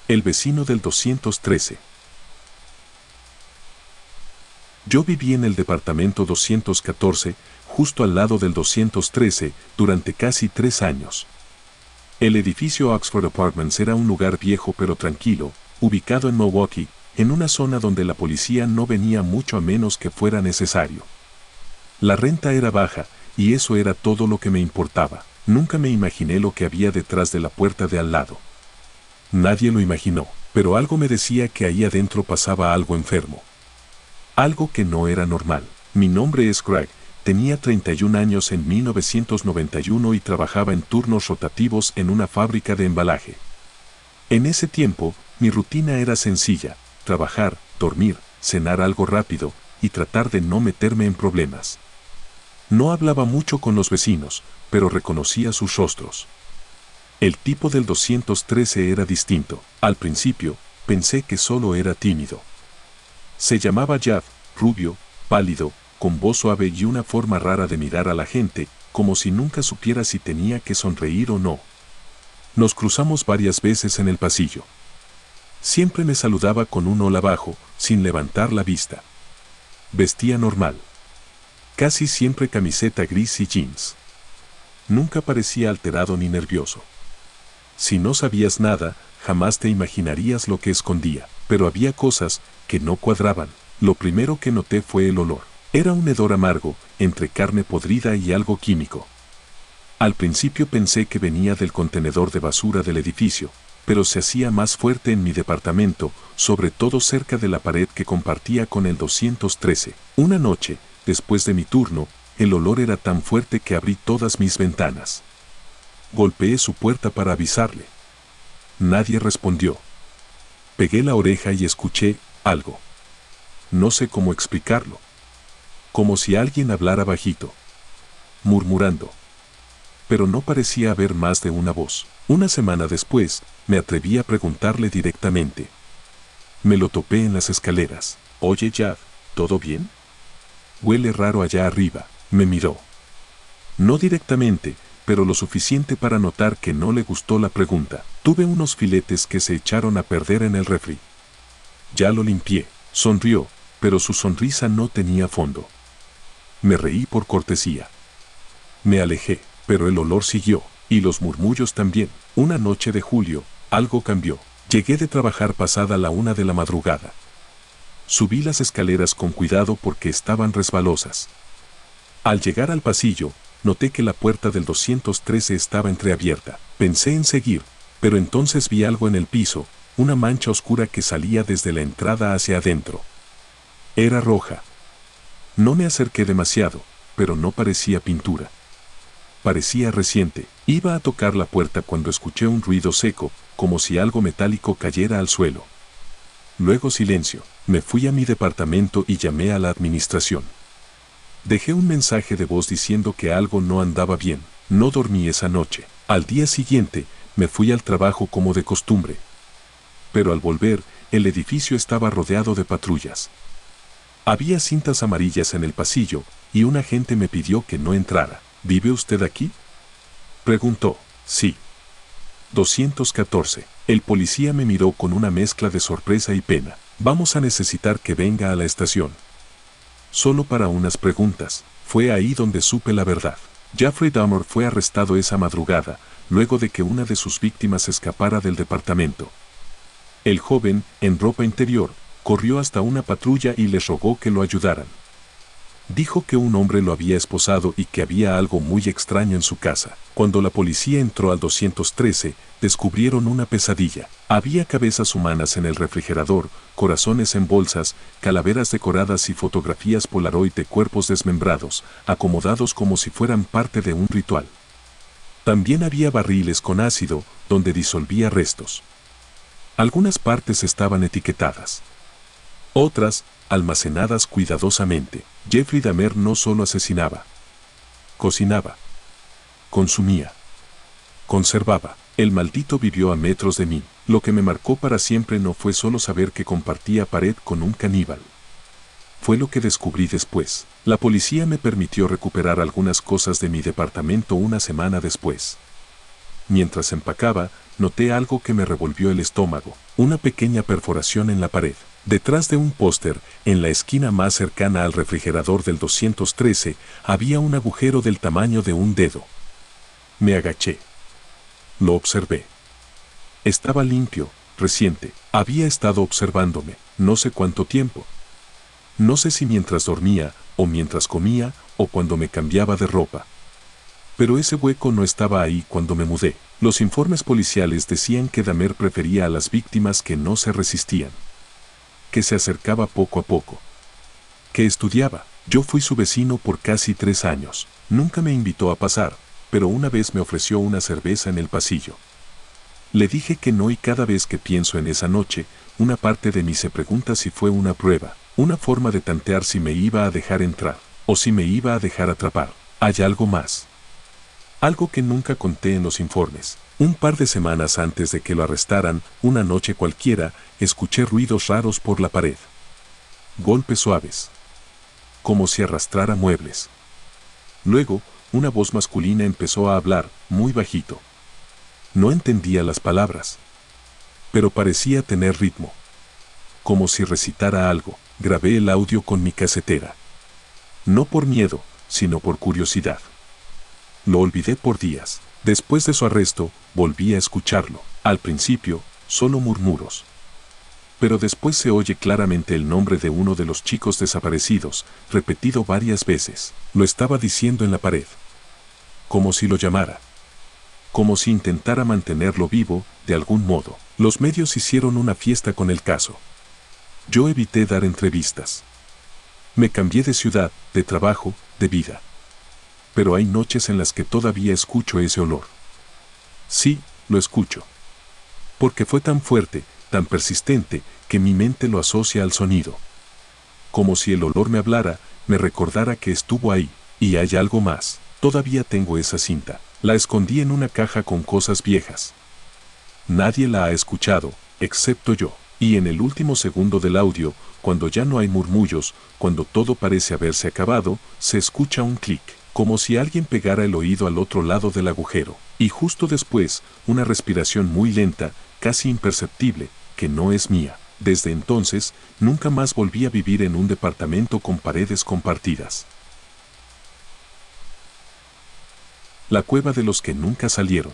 El vecino del 213. Yo viví en el departamento 214, justo al lado del 213, durante casi 3 años. El edificio Oxford Apartments era un lugar viejo pero tranquilo, ubicado en Milwaukee, en una zona donde la policía no venía mucho a menos que fuera necesario. La renta era baja, y eso era todo lo que me importaba. Nunca me imaginé lo que había detrás de la puerta de al lado. Nadie lo imaginó, pero algo me decía que ahí adentro pasaba algo enfermo. Algo que no era normal. Mi nombre es Craig, tenía 31 años en 1991 y trabajaba en turnos rotativos en una fábrica de embalaje. En ese tiempo, mi rutina era sencilla: trabajar, dormir, cenar algo rápido y tratar de no meterme en problemas. No hablaba mucho con los vecinos, pero reconocía sus rostros. El tipo del 213 era distinto. Al principio, pensé que solo era tímido. Se llamaba Jeff, rubio, pálido, con voz suave y una forma rara de mirar a la gente, como si nunca supiera si tenía que sonreír o no. Nos cruzamos varias veces en el pasillo. Siempre me saludaba con un hola bajo, sin levantar la vista. Vestía normal. Casi siempre camiseta gris y jeans. Nunca parecía alterado ni nervioso. Si no sabías nada, jamás te imaginarías lo que escondía, pero había cosas que no cuadraban. Lo primero que noté fue el olor. Era un hedor amargo, entre carne podrida y algo químico. Al principio pensé que venía del contenedor de basura del edificio, pero se hacía más fuerte en mi departamento, sobre todo cerca de la pared que compartía con el 213. Una noche, después de mi turno, el olor era tan fuerte que abrí todas mis ventanas. Golpeé su puerta para avisarle. Nadie respondió. Pegué la oreja y escuché algo. No sé cómo explicarlo. Como si alguien hablara bajito, murmurando. Pero no parecía haber más de una voz. Una semana después, me atreví a preguntarle directamente. Me lo topé en las escaleras. Oye, Jeff, ¿todo bien? Huele raro allá arriba. Me miró. No directamente, pero lo suficiente para notar que no le gustó la pregunta. Tuve unos filetes que se echaron a perder en el refri. Ya lo limpié. Sonrió, pero su sonrisa no tenía fondo. Me reí por cortesía. Me alejé, pero el olor siguió, y los murmullos también. Una noche de julio, algo cambió. Llegué de trabajar pasada la 1 de la madrugada. Subí las escaleras con cuidado porque estaban resbalosas. Al llegar al pasillo, noté que la puerta del 213 estaba entreabierta. Pensé en seguir, pero entonces vi algo en el piso, una mancha oscura que salía desde la entrada hacia adentro. Era roja. No me acerqué demasiado, pero no parecía pintura. Parecía reciente. Iba a tocar la puerta cuando escuché un ruido seco, como si algo metálico cayera al suelo. Luego silencio. Me fui a mi departamento y llamé a la administración. Dejé un mensaje de voz diciendo que algo no andaba bien. No dormí esa noche. Al día siguiente, me fui al trabajo como de costumbre. Pero al volver, el edificio estaba rodeado de patrullas. Había cintas amarillas en el pasillo, y un agente me pidió que no entrara. ¿Vive usted aquí?, preguntó. Sí. 214. El policía me miró con una mezcla de sorpresa y pena. Vamos a necesitar que venga a la estación. Solo para unas preguntas. Fue ahí donde supe la verdad. Jeffrey Dahmer fue arrestado esa madrugada, luego de que una de sus víctimas escapara del departamento. El joven, en ropa interior, corrió hasta una patrulla y les rogó que lo ayudaran. Dijo que un hombre lo había esposado y que había algo muy extraño en su casa. Cuando la policía entró al 213, descubrieron una pesadilla. Había cabezas humanas en el refrigerador, corazones en bolsas, calaveras decoradas y fotografías Polaroid de cuerpos desmembrados, acomodados como si fueran parte de un ritual. También había barriles con ácido, donde disolvía restos. Algunas partes estaban etiquetadas. Otras, almacenadas cuidadosamente. Jeffrey Dahmer no solo asesinaba, cocinaba, consumía, conservaba. El maldito vivió a metros de mí. Lo que me marcó para siempre no fue solo saber que compartía pared con un caníbal. Fue lo que descubrí después. La policía me permitió recuperar algunas cosas de mi departamento una semana después. mientras empacaba, noté algo que me revolvió el estómago, una pequeña perforación en la pared. Detrás de un póster, en la esquina más cercana al refrigerador del 213, había un agujero del tamaño de un dedo. Me agaché. Lo observé. Estaba limpio, reciente. Había estado observándome, no sé cuánto tiempo. No sé si mientras dormía, o mientras comía, o cuando me cambiaba de ropa. Pero ese hueco no estaba ahí cuando me mudé. Los informes policiales decían que Dahmer prefería a las víctimas que no se resistían. Que se acercaba poco a poco. Que estudiaba. Yo fui su vecino por casi 3 años. Nunca me invitó a pasar, pero una vez me ofreció una cerveza en el pasillo. Le dije que no y cada vez que pienso en esa noche, una parte de mí se pregunta si fue una prueba, una forma de tantear si me iba a dejar entrar, o si me iba a dejar atrapar. Hay algo más. Algo que nunca conté en los informes. Un par de semanas antes de que lo arrestaran, una noche cualquiera, escuché ruidos raros por la pared. Golpes suaves. Como si arrastrara muebles. Luego, una voz masculina empezó a hablar, muy bajito. No entendía las palabras. Pero parecía tener ritmo. Como si recitara algo. Grabé el audio con mi casetera. No por miedo, sino por curiosidad. Lo olvidé por días. Después de su arresto, volví a escucharlo. Al principio, solo murmuros. Pero después se oye claramente el nombre de uno de los chicos desaparecidos, repetido varias veces. Lo estaba diciendo en la pared. Como si lo llamara. Como si intentara mantenerlo vivo, de algún modo. Los medios hicieron una fiesta con el caso. Yo evité dar entrevistas. Me cambié de ciudad, de trabajo, de vida. Pero hay noches en las que todavía escucho ese olor. Sí, lo escucho. Porque fue tan fuerte, tan persistente, que mi mente lo asocia al sonido. Como si el olor me hablara, me recordara que estuvo ahí. Y hay algo más. Todavía tengo esa cinta. La escondí en una caja con cosas viejas. Nadie la ha escuchado, excepto yo. Y en el último segundo del audio, cuando ya no hay murmullos, cuando todo parece haberse acabado, se escucha un clic, como si alguien pegara el oído al otro lado del agujero. Y justo después, una respiración muy lenta, casi imperceptible, que no es mía. Desde entonces, nunca más volví a vivir en un departamento con paredes compartidas. La cueva de los que nunca salieron.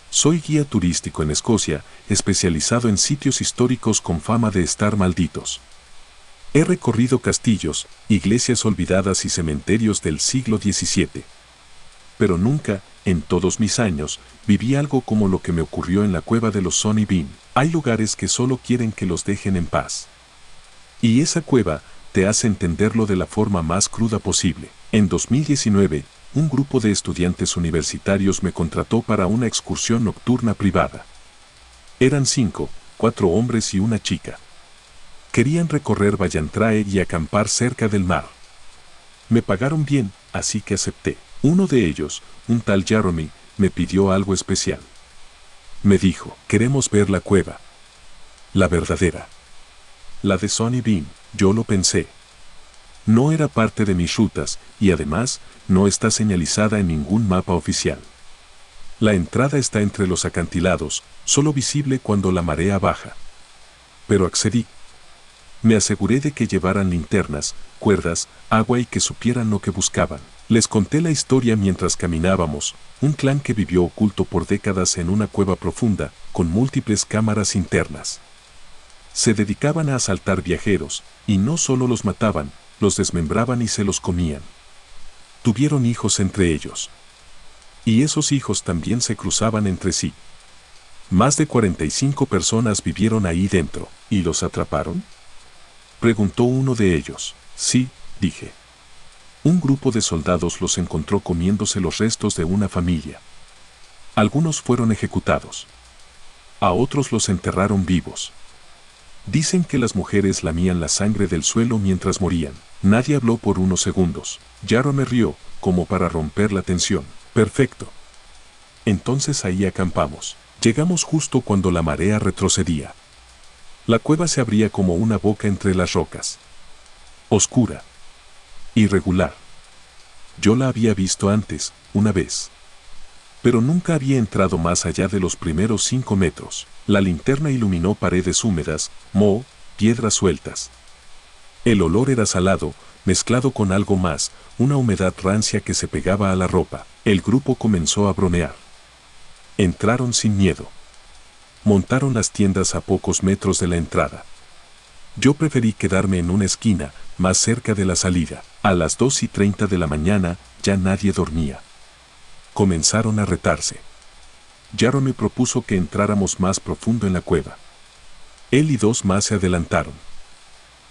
Soy guía turístico en Escocia, especializado en sitios históricos con fama de estar malditos. He recorrido castillos, iglesias olvidadas y cementerios del siglo XVII. Pero nunca, en todos mis años, viví algo como lo que me ocurrió en la cueva de los Sonny Bean. Hay lugares que solo quieren que los dejen en paz. Y esa cueva te hace entenderlo de la forma más cruda posible. En 2019, un grupo de estudiantes universitarios me contrató para una excursión nocturna privada. Eran 4 hombres y una chica. Querían recorrer Ballantrae y acampar cerca del mar. Me pagaron bien, así que acepté. Uno de ellos, un tal Jeremy, me pidió algo especial. Me dijo, queremos ver la cueva. La verdadera. La de Sonny Bean. Yo lo pensé. No era parte de mis rutas, y además, no está señalizada en ningún mapa oficial. La entrada está entre los acantilados, solo visible cuando la marea baja. Pero accedí. Me aseguré de que llevaran linternas, cuerdas, agua y que supieran lo que buscaban. Les conté la historia mientras caminábamos, un clan que vivió oculto por décadas en una cueva profunda, con múltiples cámaras internas. Se dedicaban a asaltar viajeros, y no solo los mataban, los desmembraban y se los comían. Tuvieron hijos entre ellos. Y esos hijos también se cruzaban entre sí. Más de 45 personas vivieron ahí dentro. ¿Y los atraparon?, preguntó uno de ellos. Sí, dije. Un grupo de soldados los encontró comiéndose los restos de una familia. Algunos fueron ejecutados. A otros los enterraron vivos. Dicen que las mujeres lamían la sangre del suelo mientras morían. Nadie habló por unos segundos. Yaro me rió, como para romper la tensión. Perfecto. Entonces ahí acampamos. Llegamos justo cuando la marea retrocedía. La cueva se abría como una boca entre las rocas. Oscura. Irregular. Yo la había visto antes, una vez. Pero nunca había entrado más allá de los primeros 5 metros. La linterna iluminó paredes húmedas, moho, piedras sueltas. El olor era salado, mezclado con algo más, una humedad rancia que se pegaba a la ropa. El grupo comenzó a bromear. Entraron sin miedo. Montaron las tiendas a pocos metros de la entrada. Yo preferí quedarme en una esquina, más cerca de la salida. A las 2:30 de la mañana, ya nadie dormía. Comenzaron a retarse. Jaromir propuso que entráramos más profundo en la cueva. Él y 2 más se adelantaron.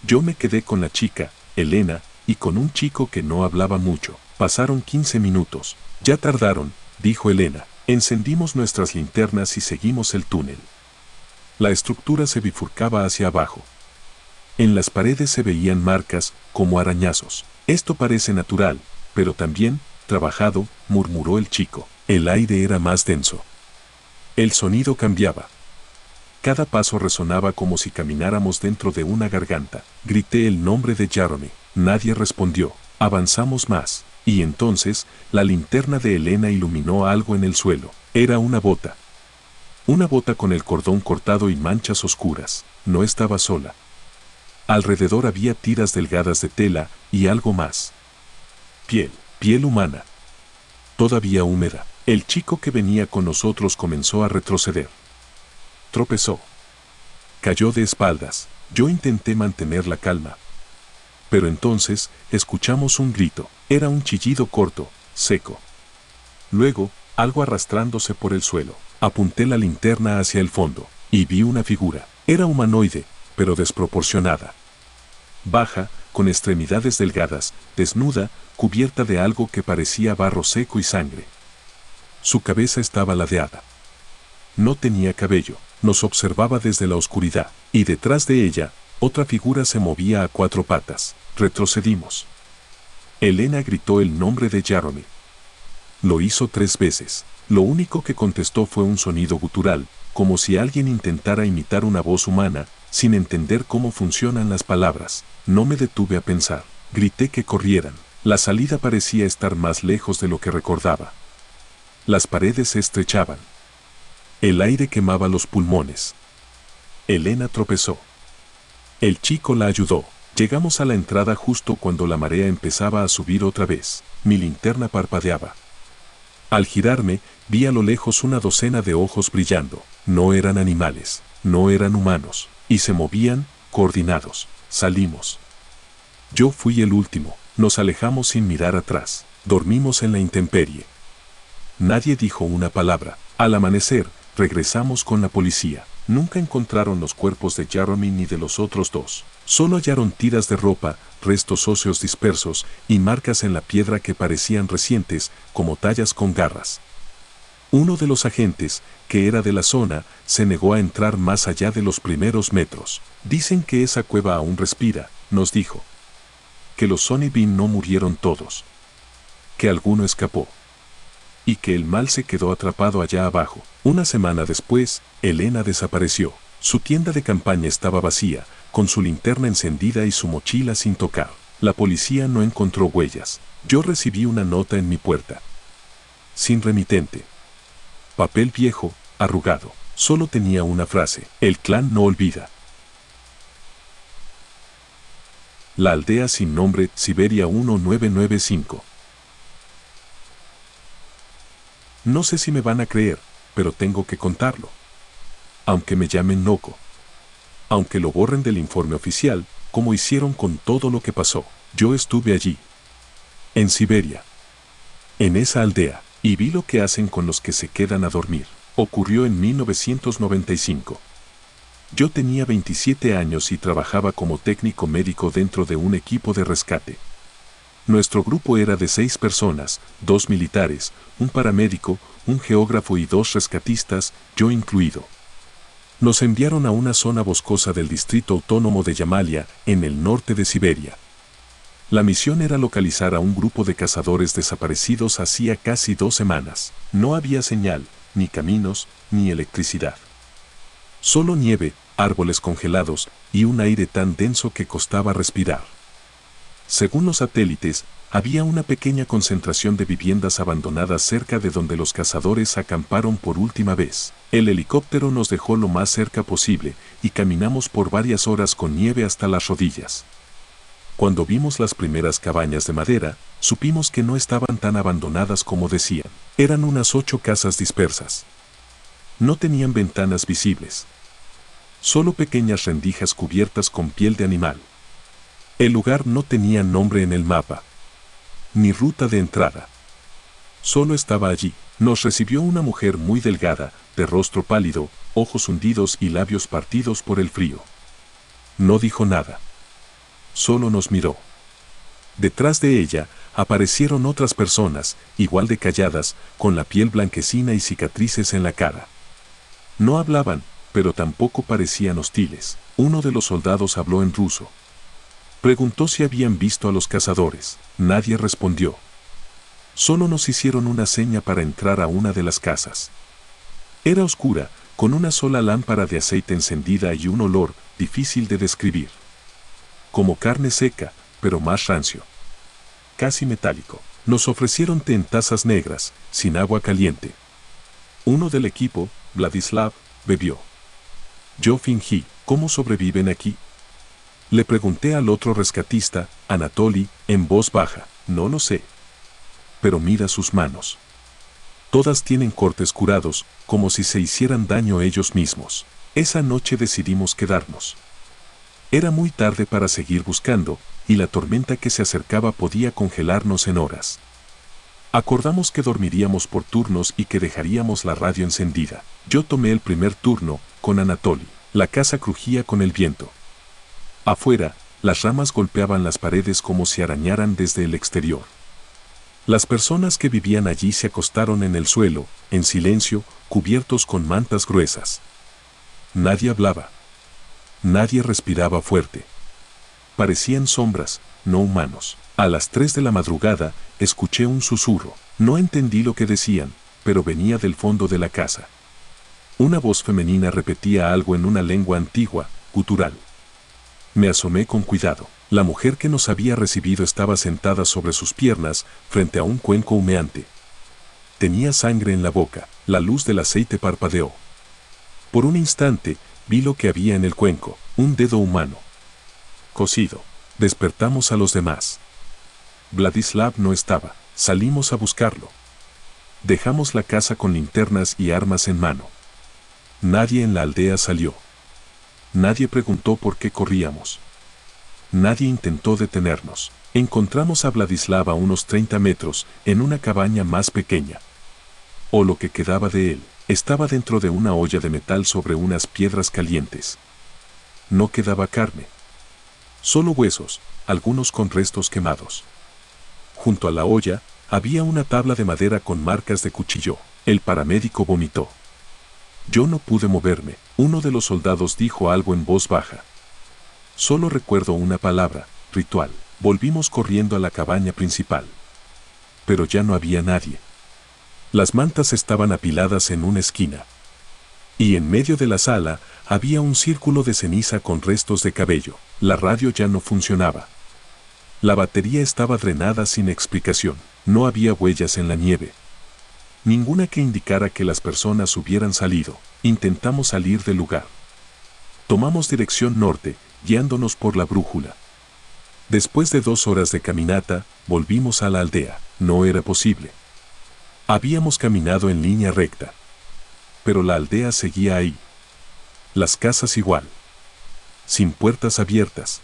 Yo me quedé con la chica, Elena, y con un chico que no hablaba mucho. Pasaron 15 minutos. Ya tardaron, dijo Elena. Encendimos nuestras linternas y seguimos el túnel. La estructura se bifurcaba hacia abajo. En las paredes se veían marcas, como arañazos. Esto parece natural, pero también, trabajado, murmuró el chico. El aire era más denso. El sonido cambiaba. Cada paso resonaba como si camináramos dentro de una garganta. Grité el nombre de Jaromir. Nadie respondió. Avanzamos más. Y entonces, la linterna de Elena iluminó algo en el suelo. Era una bota. Una bota con el cordón cortado y manchas oscuras. No estaba sola. Alrededor había tiras delgadas de tela y algo más. Piel humana. Todavía húmeda. El chico que venía con nosotros comenzó a retroceder. Tropezó. Cayó de espaldas. Yo intenté mantener la calma. Pero entonces, escuchamos un grito. Era un chillido corto, seco. Luego, algo arrastrándose por el suelo. Apunté la linterna hacia el fondo, y vi una figura. Era humanoide, pero desproporcionada. Baja, con extremidades delgadas, desnuda, cubierta de algo que parecía barro seco y sangre. Su cabeza estaba ladeada. No tenía cabello. Nos observaba desde la oscuridad, y detrás de ella, otra figura se movía a 4 patas. Retrocedimos. Elena gritó el nombre de Jaromir. Lo hizo 3 veces. Lo único que contestó fue un sonido gutural, como si alguien intentara imitar una voz humana, sin entender cómo funcionan las palabras. No me detuve a pensar. Grité que corrieran. La salida parecía estar más lejos de lo que recordaba. Las paredes se estrechaban. El aire quemaba los pulmones. Elena tropezó. El chico la ayudó. Llegamos a la entrada justo cuando la marea empezaba a subir otra vez. Mi linterna parpadeaba. Al girarme, vi a lo lejos una docena de ojos brillando. No eran animales, no eran humanos, y se movían, coordinados. Salimos. Yo fui el último. Nos alejamos sin mirar atrás. Dormimos en la intemperie. Nadie dijo una palabra. Al amanecer, regresamos con la policía. Nunca encontraron los cuerpos de Jaromir ni de los otros 2. Solo hallaron tiras de ropa, restos óseos dispersos y marcas en la piedra que parecían recientes, como tallas con garras. Uno de los agentes, que era de la zona, se negó a entrar más allá de los primeros metros. Dicen que esa cueva aún respira, nos dijo. Que los Sonny Bean no murieron todos. Que alguno escapó. Y que el mal se quedó atrapado allá abajo. Una semana después, Elena desapareció. Su tienda de campaña estaba vacía, con su linterna encendida y su mochila sin tocar. La policía no encontró huellas. Yo recibí una nota en mi puerta. Sin remitente. Papel viejo, arrugado. Solo tenía una frase. El clan no olvida. La aldea sin nombre, Siberia 1995. No sé si me van a creer, pero tengo que contarlo. Aunque me llamen loco. Aunque lo borren del informe oficial, como hicieron con todo lo que pasó. Yo estuve allí. En Siberia. En esa aldea. Y vi lo que hacen con los que se quedan a dormir. Ocurrió en 1995. Yo tenía 27 años y trabajaba como técnico médico dentro de un equipo de rescate. Nuestro grupo era de 6 personas, 2 militares, un paramédico, un geógrafo y 2 rescatistas, yo incluido. Nos enviaron a una zona boscosa del distrito autónomo de Yamalia, en el norte de Siberia. La misión era localizar a un grupo de cazadores desaparecidos hacía casi 2 semanas. No había señal, ni caminos, ni electricidad. Solo nieve, árboles congelados y un aire tan denso que costaba respirar. Según los satélites, había una pequeña concentración de viviendas abandonadas cerca de donde los cazadores acamparon por última vez. El helicóptero nos dejó lo más cerca posible y caminamos por varias horas con nieve hasta las rodillas. Cuando vimos las primeras cabañas de madera, supimos que no estaban tan abandonadas como decían. Eran unas 8 casas dispersas. No tenían ventanas visibles. Solo pequeñas rendijas cubiertas con piel de animal. El lugar no tenía nombre en el mapa, ni ruta de entrada. Solo estaba allí. Nos recibió una mujer muy delgada, de rostro pálido, ojos hundidos y labios partidos por el frío. No dijo nada. Solo nos miró. Detrás de ella aparecieron otras personas, igual de calladas, con la piel blanquecina y cicatrices en la cara. No hablaban, pero tampoco parecían hostiles. Uno de los soldados habló en ruso. Preguntó si habían visto a los cazadores. Nadie respondió. Solo nos hicieron una seña para entrar a una de las casas. Era oscura, con una sola lámpara de aceite encendida y un olor difícil de describir. Como carne seca, pero más rancio. Casi metálico. Nos ofrecieron té en tazas negras, sin agua caliente. Uno del equipo, Vladislav, bebió. Yo fingí. ¿Cómo sobreviven aquí? Le pregunté al otro rescatista, Anatoly, en voz baja. No lo sé. Pero mira sus manos. Todas tienen cortes curados, como si se hicieran daño ellos mismos. Esa noche decidimos quedarnos. Era muy tarde para seguir buscando, y la tormenta que se acercaba podía congelarnos en horas. Acordamos que dormiríamos por turnos y que dejaríamos la radio encendida. Yo tomé el primer turno, con Anatoly. La casa crujía con el viento. Afuera, las ramas golpeaban las paredes como si arañaran desde el exterior. Las personas que vivían allí se acostaron en el suelo, en silencio, cubiertos con mantas gruesas. Nadie hablaba. Nadie respiraba fuerte. Parecían sombras, no humanos. A las 3 de la madrugada, escuché un susurro. No entendí lo que decían, pero venía del fondo de la casa. Una voz femenina repetía algo en una lengua antigua, gutural. Me asomé con cuidado. La mujer que nos había recibido estaba sentada sobre sus piernas, frente a un cuenco humeante. Tenía sangre en la boca. La luz del aceite parpadeó. Por un instante, vi lo que había en el cuenco, un dedo humano. Cocido. Despertamos a los demás. Vladislav no estaba. Salimos a buscarlo. Dejamos la casa con linternas y armas en mano. Nadie en la aldea salió. Nadie preguntó por qué corríamos. Nadie intentó detenernos. Encontramos a Vladislav a unos 30 metros, en una cabaña más pequeña. O lo que quedaba de él. Estaba dentro de una olla de metal sobre unas piedras calientes. No quedaba carne. Solo huesos, algunos con restos quemados. Junto a la olla, había una tabla de madera con marcas de cuchillo. El paramédico vomitó. Yo no pude moverme. Uno de los soldados dijo algo en voz baja. Solo recuerdo una palabra, ritual. Volvimos corriendo a la cabaña principal. Pero ya no había nadie. Las mantas estaban apiladas en una esquina. Y en medio de la sala, había un círculo de ceniza con restos de cabello. La radio ya no funcionaba. La batería estaba drenada sin explicación. No había huellas en la nieve. Ninguna que indicara que las personas hubieran salido. Intentamos salir del lugar. Tomamos dirección norte, guiándonos por la brújula. Después de 2 horas de caminata, volvimos a la aldea. No era posible. Habíamos caminado en línea recta. Pero la aldea seguía ahí. Las casas igual. Sin puertas abiertas.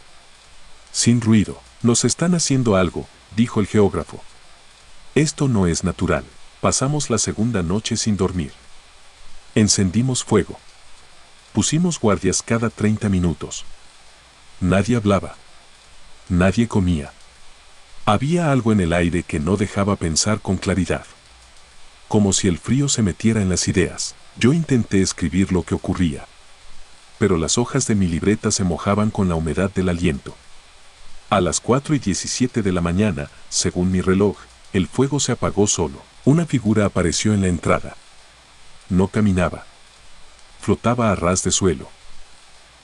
Sin ruido. Nos están haciendo algo, dijo el geógrafo. Esto no es natural. Pasamos la segunda noche sin dormir. Encendimos fuego. Pusimos guardias cada 30 minutos. Nadie hablaba. Nadie comía. Había algo en el aire que no dejaba pensar con claridad. Como si el frío se metiera en las ideas. Yo intenté escribir lo que ocurría. Pero las hojas de mi libreta se mojaban con la humedad del aliento. A las 4:17 de la mañana, según mi reloj, el fuego se apagó solo. Una figura apareció en la entrada. No caminaba. Flotaba a ras de suelo.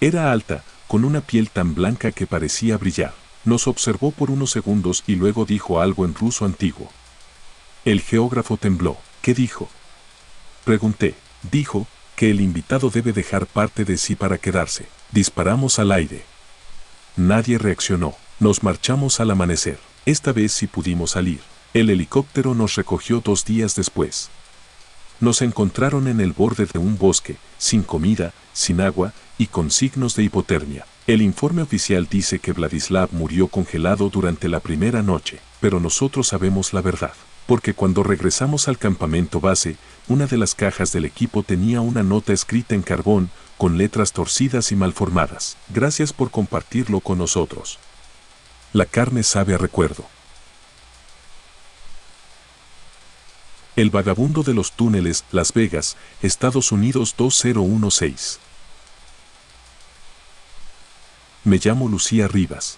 Era alta, con una piel tan blanca que parecía brillar. Nos observó por unos segundos y luego dijo algo en ruso antiguo. El geógrafo tembló. ¿Qué dijo? Pregunté. Dijo que el invitado debe dejar parte de sí para quedarse. Disparamos al aire. Nadie reaccionó. Nos marchamos al amanecer. Esta vez sí pudimos salir. El helicóptero nos recogió 2 días después. Nos encontraron en el borde de un bosque, sin comida, sin agua y con signos de hipotermia. El informe oficial dice que Vladislav murió congelado durante la primera noche, pero nosotros sabemos la verdad, porque cuando regresamos al campamento base, una de las cajas del equipo tenía una nota escrita en carbón, con letras torcidas y malformadas. Gracias por compartirlo con nosotros. La carne sabe a recuerdo. El vagabundo de los túneles, Las Vegas, Estados Unidos 2016. Me llamo Lucía Rivas.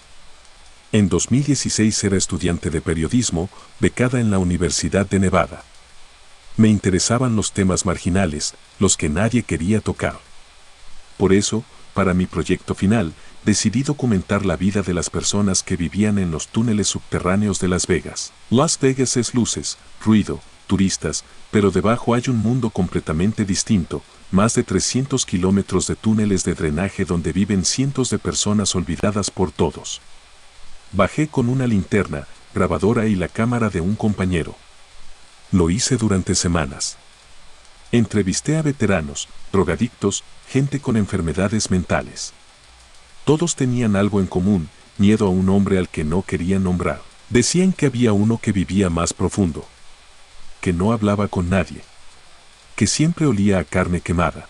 En 2016 era estudiante de periodismo, becada en la Universidad de Nevada. Me interesaban los temas marginales, los que nadie quería tocar. Por eso, para mi proyecto final, decidí documentar la vida de las personas que vivían en los túneles subterráneos de Las Vegas. Las Vegas es luces, ruido, turistas, pero debajo hay un mundo completamente distinto, más de 300 kilómetros de túneles de drenaje donde viven cientos de personas olvidadas por todos. Bajé con una linterna, grabadora y la cámara de un compañero. Lo hice durante semanas. Entrevisté a veteranos, drogadictos, gente con enfermedades mentales. Todos tenían algo en común, miedo a un hombre al que no querían nombrar. Decían que había uno que vivía más profundo, que no hablaba con nadie, que siempre olía a carne quemada.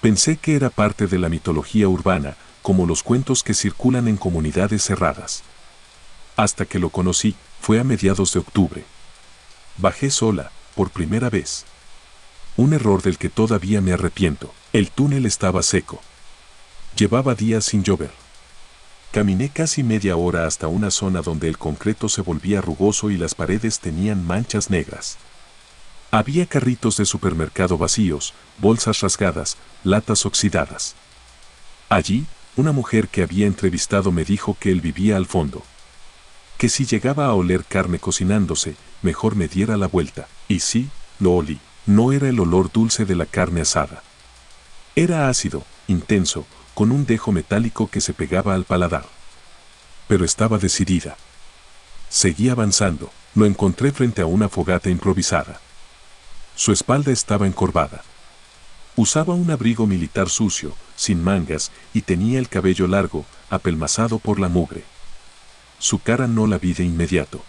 Pensé que era parte de la mitología urbana, como los cuentos que circulan en comunidades cerradas. Hasta que lo conocí, fue a mediados de octubre. Bajé sola, por primera vez. Un error del que todavía me arrepiento. El túnel estaba seco. Llevaba días sin llover. Caminé casi media hora hasta una zona donde el concreto se volvía rugoso y las paredes tenían manchas negras. Había carritos de supermercado vacíos, bolsas rasgadas, latas oxidadas. Allí, una mujer que había entrevistado me dijo que él vivía al fondo. Que si llegaba a oler carne cocinándose, mejor me diera la vuelta. Y sí, lo olí. No era el olor dulce de la carne asada. Era ácido, intenso, con un dejo metálico que se pegaba al paladar. Pero estaba decidida. Seguí avanzando. Lo encontré frente a una fogata improvisada. Su espalda estaba encorvada. Usaba un abrigo militar sucio, sin mangas, y tenía el cabello largo, apelmazado por la mugre. Su cara no la vi de inmediato.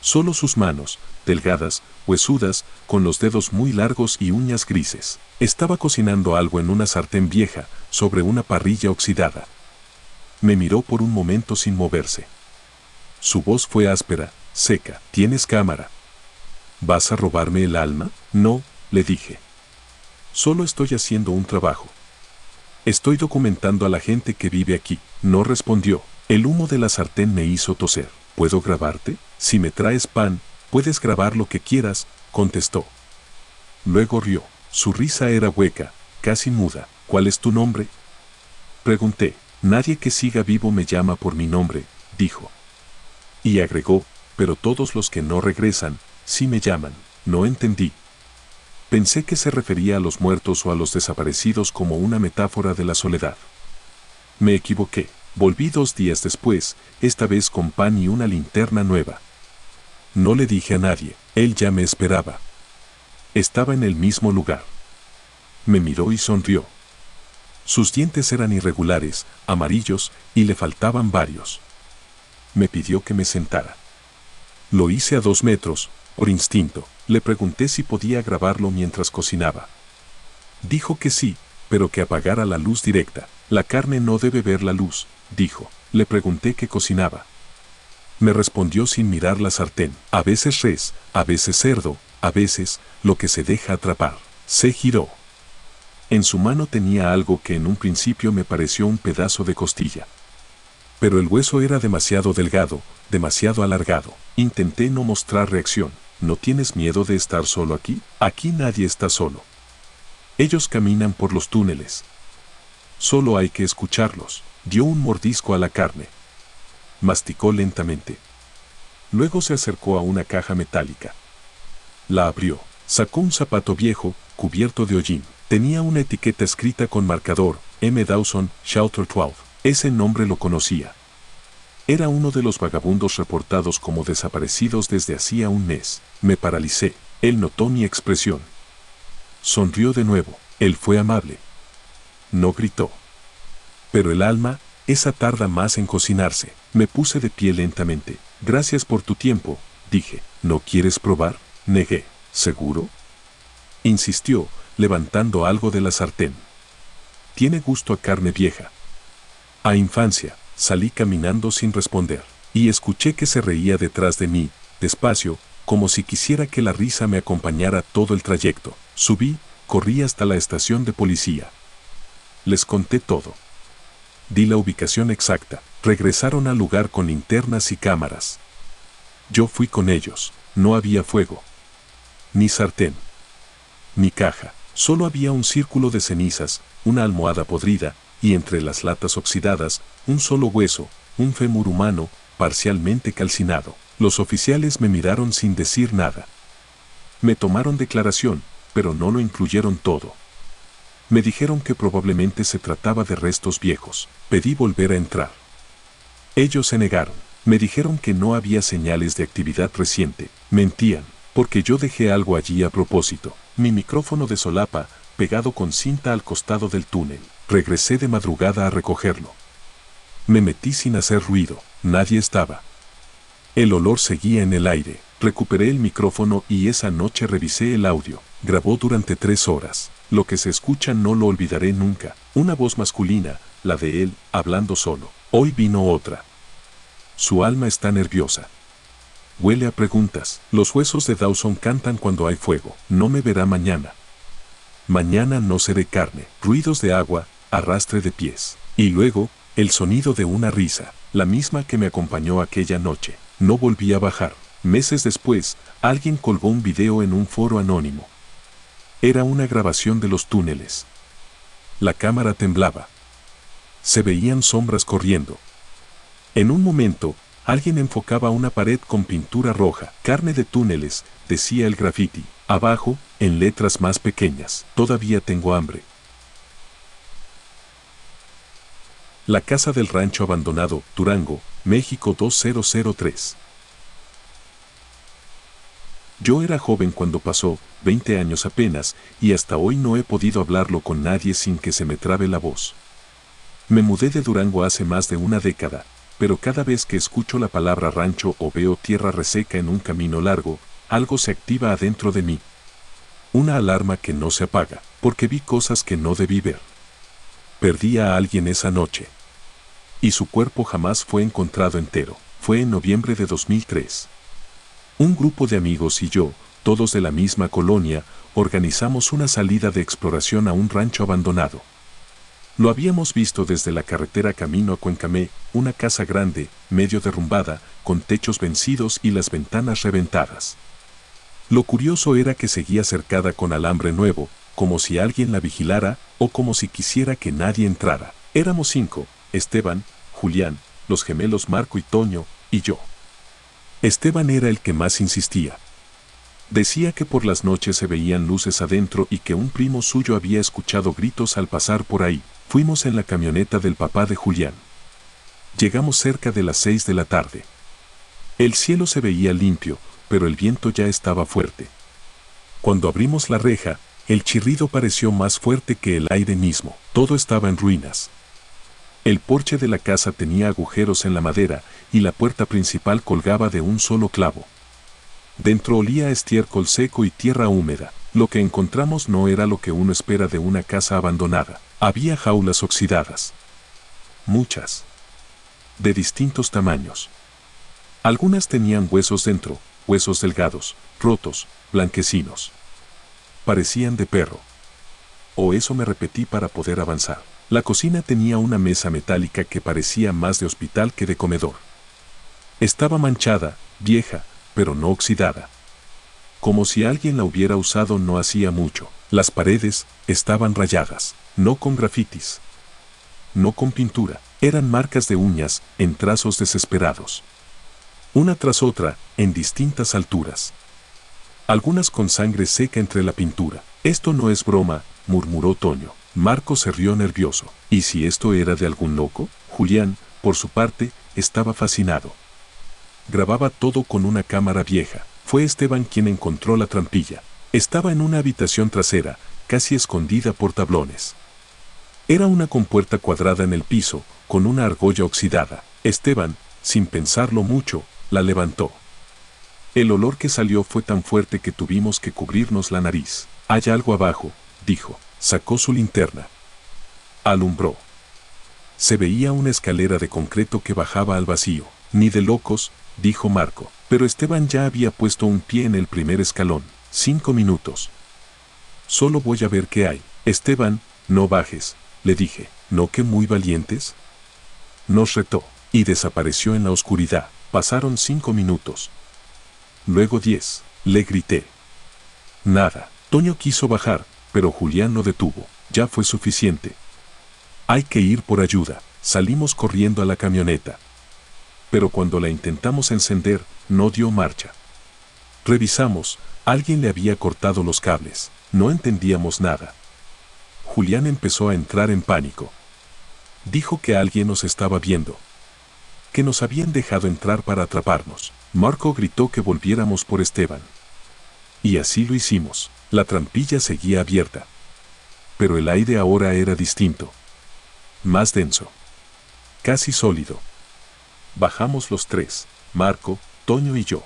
Solo sus manos, delgadas, huesudas, con los dedos muy largos y uñas grises. Estaba cocinando algo en una sartén vieja, sobre una parrilla oxidada. Me miró por un momento sin moverse. Su voz fue áspera, seca. ¿Tienes cámara? ¿Vas a robarme el alma? No, le dije. Solo estoy haciendo un trabajo. Estoy documentando a la gente que vive aquí. No respondió. El humo de la sartén me hizo toser. ¿Puedo grabarte? Si me traes pan, puedes grabar lo que quieras, contestó. Luego rió. Su risa era hueca, casi muda. ¿Cuál es tu nombre? Pregunté. Nadie que siga vivo me llama por mi nombre, dijo. Y agregó, pero todos los que no regresan, sí me llaman. No entendí. Pensé que se refería a los muertos o a los desaparecidos como una metáfora de la soledad. Me equivoqué. Volví 2 días después, esta vez con pan y una linterna nueva. No le dije a nadie, él ya me esperaba. Estaba en el mismo lugar. Me miró y sonrió. Sus dientes eran irregulares, amarillos, y le faltaban varios. Me pidió que me sentara. Lo hice a 2 metros, por instinto. Le pregunté si podía grabarlo mientras cocinaba. Dijo que sí, pero que apagara la luz directa. La carne no debe ver la luz, dijo. Le pregunté qué cocinaba. Me respondió sin mirar la sartén. A veces res, a veces cerdo, a veces lo que se deja atrapar. Se giró. En su mano tenía algo que en un principio me pareció un pedazo de costilla. Pero el hueso era demasiado delgado, demasiado alargado. Intenté no mostrar reacción. ¿No tienes miedo de estar solo aquí? Aquí nadie está solo. Ellos caminan por los túneles. Solo hay que escucharlos. Dio un mordisco a la carne. masticó lentamente. Luego se acercó a una caja metálica. La abrió. Sacó un zapato viejo, cubierto de hollín. Tenía una etiqueta escrita con marcador, M. Dawson, Shelter 12. Ese nombre lo conocía. Era uno de los vagabundos reportados como desaparecidos desde hacía un mes. Me paralicé. Él notó mi expresión. Sonrió de nuevo. Él fue amable. No gritó. Pero el alma, esa tarda más en cocinarse. Me puse de pie lentamente. Gracias por tu tiempo, dije. ¿No quieres probar? Negué. ¿Seguro? Insistió, levantando algo de la sartén. Tiene gusto a carne vieja. A infancia, salí caminando sin responder, y escuché que se reía detrás de mí, despacio, como si quisiera que la risa me acompañara todo el trayecto. Subí, corrí hasta la estación de policía. Les conté todo. Di la ubicación exacta. Regresaron al lugar con linternas y cámaras. Yo fui con ellos. No había fuego. Ni sartén. Ni caja. Solo había un círculo de cenizas, una almohada podrida, y entre las latas oxidadas, un solo hueso, un fémur humano, parcialmente calcinado. Los oficiales me miraron sin decir nada. Me tomaron declaración, pero no lo incluyeron todo. Me dijeron que probablemente se trataba de restos viejos. Pedí volver a entrar. Ellos se negaron. Me dijeron que no había señales de actividad reciente. Mentían, porque yo dejé algo allí a propósito. Mi micrófono de solapa, pegado con cinta al costado del túnel. Regresé de madrugada a recogerlo. Me metí sin hacer ruido. Nadie estaba. El olor seguía en el aire. Recuperé el micrófono y esa noche revisé el audio. Grabó durante 3 horas. Lo que se escucha no lo olvidaré nunca. Una voz masculina, la de él, hablando solo. Hoy vino otra. Su alma está nerviosa. Huele a preguntas. Los huesos de Dawson cantan cuando hay fuego. No me verá mañana. Mañana no seré carne. Ruidos de agua, arrastre de pies. Y luego, el sonido de una risa, la misma que me acompañó aquella noche. No volví a bajar. Meses después, alguien colgó un video en un foro anónimo. Era una grabación de los túneles. La cámara temblaba. Se veían sombras corriendo. En un momento, alguien enfocaba una pared con pintura roja. Carne de túneles, decía el graffiti. Abajo, en letras más pequeñas. Todavía tengo hambre. La casa del rancho abandonado, Durango, México 2003. Yo era joven cuando pasó, 20 años apenas, y hasta hoy no he podido hablarlo con nadie sin que se me trabe la voz. Me mudé de Durango hace más de una década, pero cada vez que escucho la palabra rancho o veo tierra reseca en un camino largo, algo se activa adentro de mí. Una alarma que no se apaga, porque vi cosas que no debí ver. Perdí a alguien esa noche. Y su cuerpo jamás fue encontrado entero. Fue en noviembre de 2003. Un grupo de amigos y yo, todos de la misma colonia, organizamos una salida de exploración a un rancho abandonado. Lo habíamos visto desde la carretera camino a Cuencamé, una casa grande, medio derrumbada, con techos vencidos y las ventanas reventadas. Lo curioso era que seguía cercada con alambre nuevo, como si alguien la vigilara o como si quisiera que nadie entrara. Éramos 5, Esteban, Julián, los gemelos Marco y Toño, y yo. Esteban era el que más insistía. Decía que por las noches se veían luces adentro y que un primo suyo había escuchado gritos al pasar por ahí. Fuimos en la camioneta del papá de Julián. Llegamos cerca de las 6 de la tarde. El cielo se veía limpio, pero el viento ya estaba fuerte. Cuando abrimos la reja, el chirrido pareció más fuerte que el aire mismo. Todo estaba en ruinas. El porche de la casa tenía agujeros en la madera y la puerta principal colgaba de un solo clavo. Dentro olía a estiércol seco y tierra húmeda. Lo que encontramos no era lo que uno espera de una casa abandonada. Había jaulas oxidadas. Muchas. De distintos tamaños. Algunas tenían huesos dentro, huesos delgados, rotos, blanquecinos. Parecían de perro. O eso me repetí para poder avanzar. La cocina tenía una mesa metálica que parecía más de hospital que de comedor. Estaba manchada, vieja, pero no oxidada. Como si alguien la hubiera usado no hacía mucho. Las paredes estaban rayadas, no con grafitis, no con pintura, Eran marcas de uñas, en trazos desesperados. Una tras otra, en distintas alturas. Algunas con sangre seca entre la pintura. Esto no es broma, murmuró Toño. Marco se rió nervioso. ¿Y si esto era de algún loco? Julián, por su parte, estaba fascinado. Grababa todo con una cámara vieja. Fue Esteban quien encontró la trampilla. Estaba en una habitación trasera, casi escondida por tablones. Era una compuerta cuadrada en el piso, con una argolla oxidada. Esteban, sin pensarlo mucho, la levantó. El olor que salió fue tan fuerte que tuvimos que cubrirnos la nariz. «Hay algo abajo», dijo. Sacó su linterna. Alumbró. Se veía una escalera de concreto que bajaba al vacío. «Ni de locos», dijo Marco. Pero Esteban ya había puesto un pie en el primer escalón. 5 minutos. «Solo voy a ver qué hay». «Esteban, no bajes», le dije. «¿No que muy valientes?». Nos retó, y desapareció en la oscuridad. Pasaron 5 minutos. Luego 10. Le grité. Nada. Toño quiso bajar, pero Julián lo detuvo. Ya fue suficiente. Hay que ir por ayuda. Salimos corriendo a la camioneta. Pero cuando la intentamos encender, no dio marcha. Revisamos, alguien le había cortado los cables. No entendíamos nada. Julián empezó a entrar en pánico. Dijo que alguien nos estaba viendo. Que nos habían dejado entrar para atraparnos. Marco gritó que volviéramos por Esteban. Y así lo hicimos. La trampilla seguía abierta. Pero el aire ahora era distinto. Más denso. Casi sólido. Bajamos los tres, Marco, Toño y yo.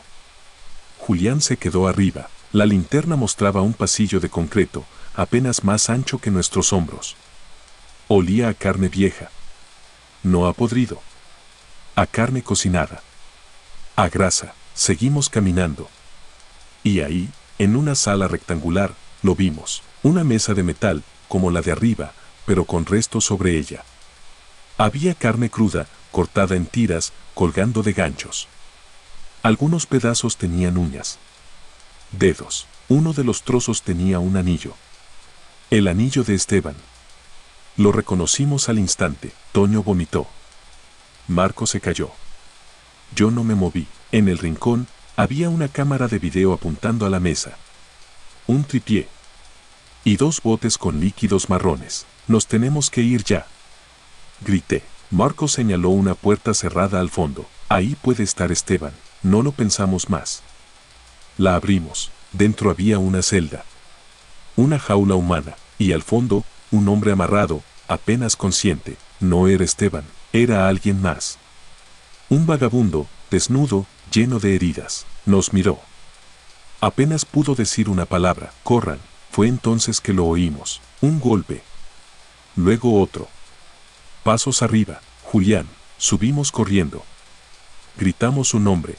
Julián se quedó arriba. La linterna mostraba un pasillo de concreto, apenas más ancho que nuestros hombros. Olía a carne vieja. No a podrido. A carne cocinada. A grasa. Seguimos caminando. Y ahí, en una sala rectangular, lo vimos. Una mesa de metal, como la de arriba, pero con restos sobre ella. Había carne cruda, cortada en tiras, colgando de ganchos. Algunos pedazos tenían uñas. Dedos. Uno de los trozos tenía un anillo. El anillo de Esteban. Lo reconocimos al instante. Toño vomitó. Marco se cayó. Yo no me moví. En el rincón, había una cámara de video apuntando a la mesa. Un tripié. Y 2 botes con líquidos marrones. Nos tenemos que ir ya. Grité. Marco señaló una puerta cerrada al fondo. Ahí puede estar Esteban. No lo pensamos más. La abrimos. Dentro había una celda. Una jaula humana. Y al fondo, un hombre amarrado, apenas consciente. No era Esteban. Era alguien más. Un vagabundo, desnudo, lleno de heridas. Nos miró. Apenas pudo decir una palabra. «Corran». Fue entonces que lo oímos. Un golpe. Luego otro. Pasos arriba. «Julián». Subimos corriendo. Gritamos su nombre.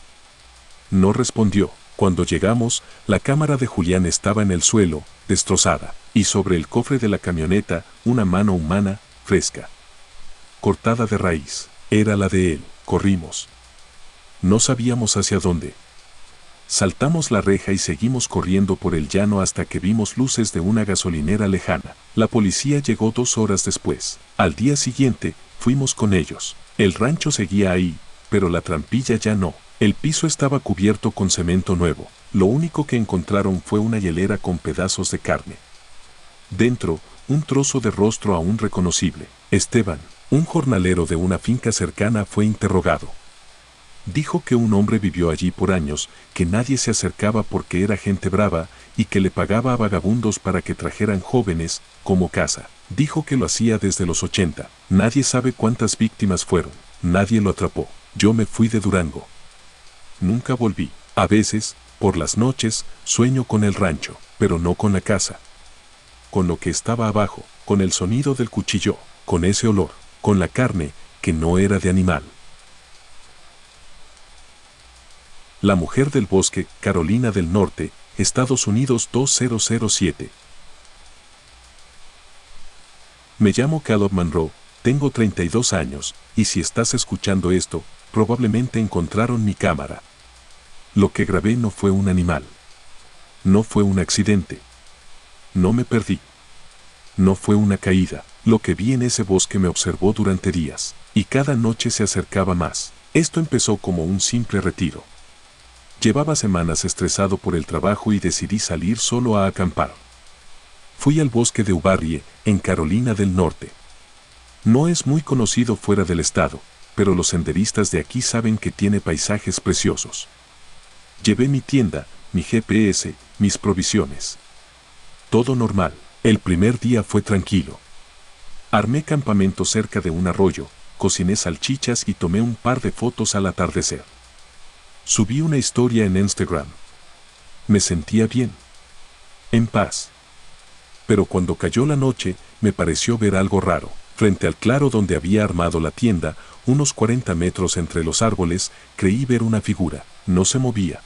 No respondió. Cuando llegamos, la cámara de Julián estaba en el suelo, destrozada, y sobre el cofre de la camioneta, una mano humana, fresca. Cortada de raíz. Era la de él. Corrimos. No sabíamos hacia dónde. Saltamos la reja y seguimos corriendo por el llano hasta que vimos luces de una gasolinera lejana. La policía llegó 2 horas después. Al día siguiente, fuimos con ellos. El rancho seguía ahí, pero la trampilla ya no. El piso estaba cubierto con cemento nuevo. Lo único que encontraron fue una hielera con pedazos de carne. Dentro, un trozo de rostro aún reconocible. Esteban, un jornalero de una finca cercana, fue interrogado. Dijo que un hombre vivió allí por años, que nadie se acercaba porque era gente brava y que le pagaba a vagabundos para que trajeran jóvenes, como casa. Dijo que lo hacía desde los 80. Nadie sabe cuántas víctimas fueron. Nadie lo atrapó. Yo me fui de Durango. Nunca volví. A veces, por las noches, sueño con el rancho, pero no con la casa. Con lo que estaba abajo, con el sonido del cuchillo, con ese olor, con la carne, que no era de animal. La mujer del bosque, Carolina del Norte, Estados Unidos 2007. Me llamo Caleb Monroe, tengo 32 años, y si estás escuchando esto, probablemente encontraron mi cámara. Lo que grabé no fue un animal. No fue un accidente. No me perdí. No fue una caída. Lo que vi en ese bosque me observó durante días, y cada noche se acercaba más. Esto empezó como un simple retiro. Llevaba semanas estresado por el trabajo y decidí salir solo a acampar. Fui al bosque de Ubarrie, en Carolina del Norte. No es muy conocido fuera del estado, pero los senderistas de aquí saben que tiene paisajes preciosos. Llevé mi tienda, mi GPS, mis provisiones. Todo normal. El primer día fue tranquilo. Armé campamento cerca de un arroyo, cociné salchichas y tomé un par de fotos al atardecer. Subí una historia en Instagram. Me sentía bien. En paz. Pero cuando cayó la noche, me pareció ver algo raro. Frente al claro donde había armado la tienda, unos 40 metros entre los árboles, creí ver una figura. No se movía.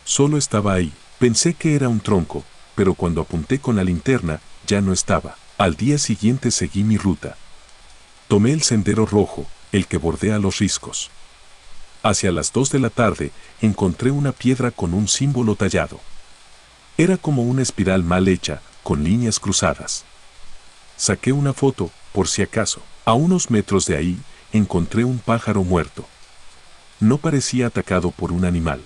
Solo estaba ahí. Pensé que era un tronco, pero cuando apunté con la linterna, ya no estaba. Al día siguiente seguí mi ruta. Tomé el sendero rojo, el que bordea los riscos. Hacia las 2 de la tarde, encontré una piedra con un símbolo tallado. Era como una espiral mal hecha, con líneas cruzadas. Saqué una foto, por si acaso. A unos metros de ahí, encontré un pájaro muerto. No parecía atacado por un animal.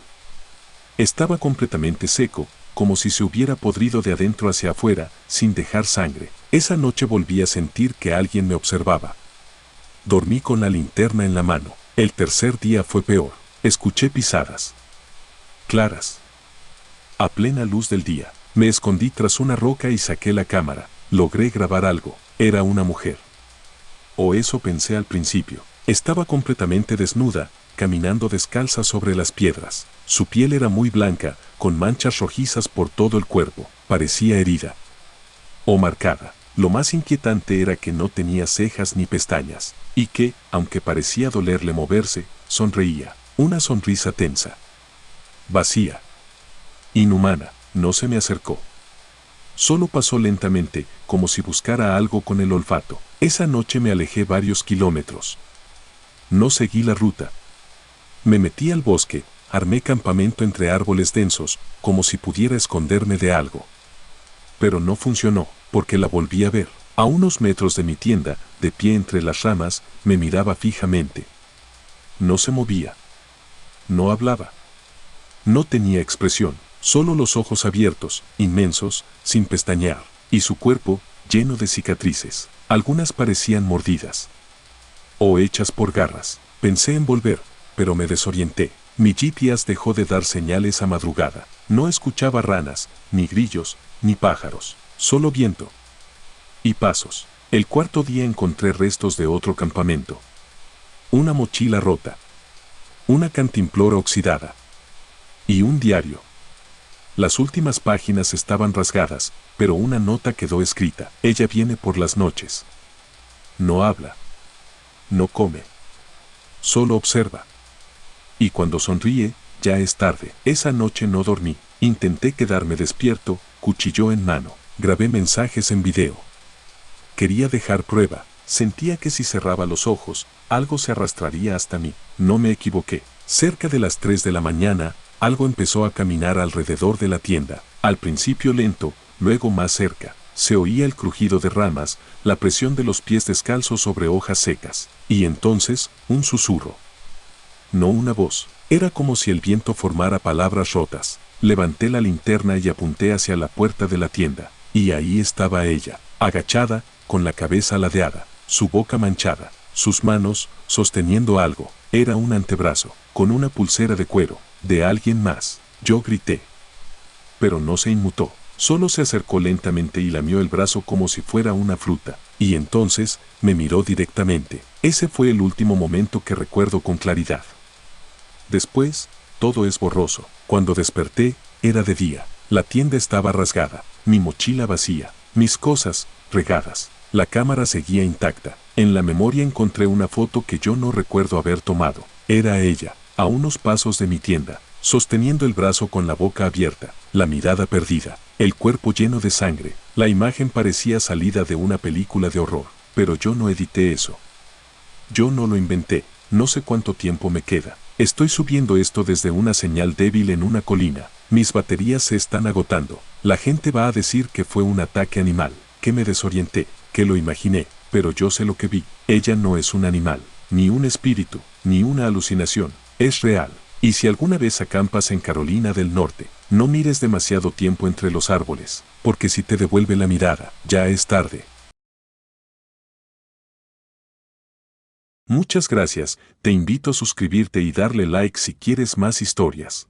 Estaba completamente seco, como si se hubiera podrido de adentro hacia afuera, sin dejar sangre. Esa noche volví a sentir que alguien me observaba. Dormí con la linterna en la mano. El tercer día fue peor. Escuché pisadas. Claras. A plena luz del día, me escondí tras una roca y saqué la cámara. Logré grabar algo. Era una mujer. O eso pensé al principio. Estaba completamente desnuda, caminando descalza sobre las piedras. Su piel era muy blanca, con manchas rojizas por todo el cuerpo. Parecía herida. O marcada. Lo más inquietante era que no tenía cejas ni pestañas, y que, aunque parecía dolerle moverse, sonreía. Una sonrisa tensa. Vacía. Inhumana. No se me acercó. Solo pasó lentamente, como si buscara algo con el olfato. Esa noche me alejé varios kilómetros. No seguí la ruta. Me metí al bosque, armé campamento entre árboles densos, como si pudiera esconderme de algo. Pero no funcionó, porque la volví a ver. A unos metros de mi tienda, de pie entre las ramas, me miraba fijamente. No se movía. No hablaba. No tenía expresión, solo los ojos abiertos, inmensos, sin pestañear, y su cuerpo, lleno de cicatrices. Algunas parecían mordidas. O hechas por garras. Pensé en volver, pero me desorienté. Mi GPS dejó de dar señales a madrugada. No escuchaba ranas, ni grillos, ni pájaros. Solo viento. Y pasos. El cuarto día encontré restos de otro campamento. Una mochila rota. Una cantimplora oxidada. Y un diario. Las últimas páginas estaban rasgadas, pero una nota quedó escrita. Ella viene por las noches. No habla. No come. Solo observa. Y cuando sonríe, ya es tarde. Esa noche no dormí. Intenté quedarme despierto, cuchillo en mano. Grabé mensajes en video. Quería dejar prueba. Sentía que si cerraba los ojos, algo se arrastraría hasta mí. No me equivoqué. Cerca de las 3 de la mañana, algo empezó a caminar alrededor de la tienda. Al principio lento, luego más cerca. Se oía el crujido de ramas, la presión de los pies descalzos sobre hojas secas. Y entonces, un susurro. No una voz. Era como si el viento formara palabras rotas. Levanté la linterna y apunté hacia la puerta de la tienda. Y ahí estaba ella, agachada, con la cabeza ladeada, su boca manchada, sus manos, sosteniendo algo. Era un antebrazo, con una pulsera de cuero, de alguien más. Yo grité. Pero no se inmutó. Solo se acercó lentamente y lamió el brazo como si fuera una fruta. Y entonces, me miró directamente. Ese fue el último momento que recuerdo con claridad. Después, todo es borroso. Cuando desperté, era de día. La tienda estaba rasgada, mi mochila vacía, mis cosas, regadas. La cámara seguía intacta. En la memoria encontré una foto que yo no recuerdo haber tomado. Era ella, a unos pasos de mi tienda, sosteniendo el brazo con la boca abierta, la mirada perdida, el cuerpo lleno de sangre. La imagen parecía salida de una película de horror, pero yo no edité eso. Yo no lo inventé. No sé cuánto tiempo me queda. Estoy subiendo esto desde una señal débil en una colina. Mis baterías se están agotando. La gente va a decir que fue un ataque animal, que me desorienté. que lo imaginé, pero yo sé lo que vi. Ella no es un animal, ni un espíritu, ni una alucinación. Es real. Y si alguna vez acampas en Carolina del Norte, no mires demasiado tiempo entre los árboles, porque si te devuelve la mirada, ya es tarde. Muchas gracias, te invito a suscribirte y darle like si quieres más historias.